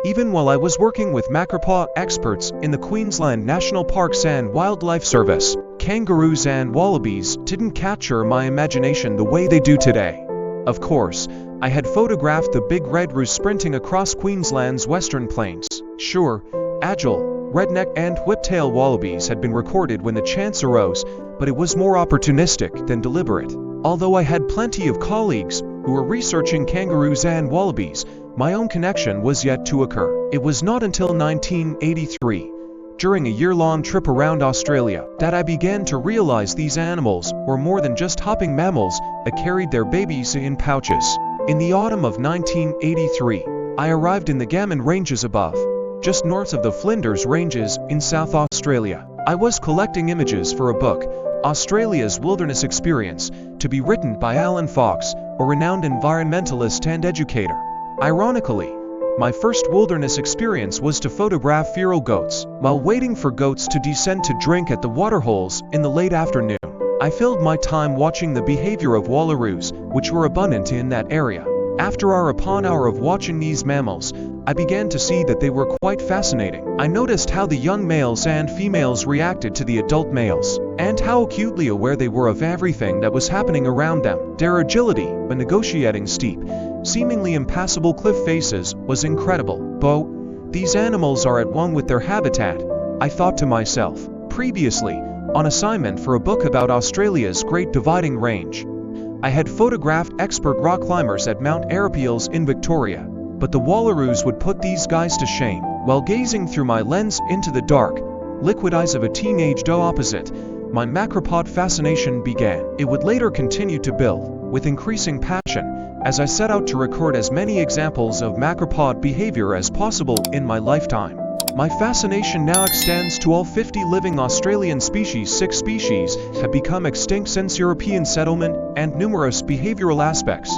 Even while I was working with macropaw experts in the Queensland National Parks and Wildlife Service, kangaroos and wallabies didn't capture my imagination the way they do today. Of course, I had photographed the big red roos sprinting across Queensland's western plains. Sure, agile, redneck and whiptail wallabies had been recorded when the chance arose, but it was more opportunistic than deliberate. Although I had plenty of colleagues who were researching kangaroos and wallabies, my own connection was yet to occur. It was not until 1983, during a year-long trip around Australia, that I began to realize these animals were more than just hopping mammals that carried their babies in pouches. In the autumn of 1983, I arrived in the Gammon Ranges above, just north of the Flinders Ranges in South Australia. I was collecting images for a book, Australia's Wilderness Experience, to be written by Alan Fox, a renowned environmentalist and educator. Ironically, my first wilderness experience was to photograph feral goats. While waiting for goats to descend to drink at the waterholes in the late afternoon, I filled my time watching the behavior of wallaroos, which were abundant in that area. After hour upon hour of watching these mammals, I began to see that they were quite fascinating. I noticed how the young males and females reacted to the adult males, and how acutely aware they were of everything that was happening around them. Their agility when negotiating steep, seemingly impassable cliff faces was incredible. These animals are at one with their habitat, I thought to myself. Previously, on assignment for a book about Australia's Great Dividing Range, I had photographed expert rock climbers at Mount Arapiles in Victoria, but the wallaroos would put these guys to shame. While gazing through my lens into the dark, liquid eyes of a teenage doe opposite, my macropod fascination began. It would later continue to build, with increasing passion, as I set out to record as many examples of macropod behavior as possible in my lifetime. My fascination now extends to all 50 living Australian species. 6 species have become extinct since European settlement, and numerous behavioral aspects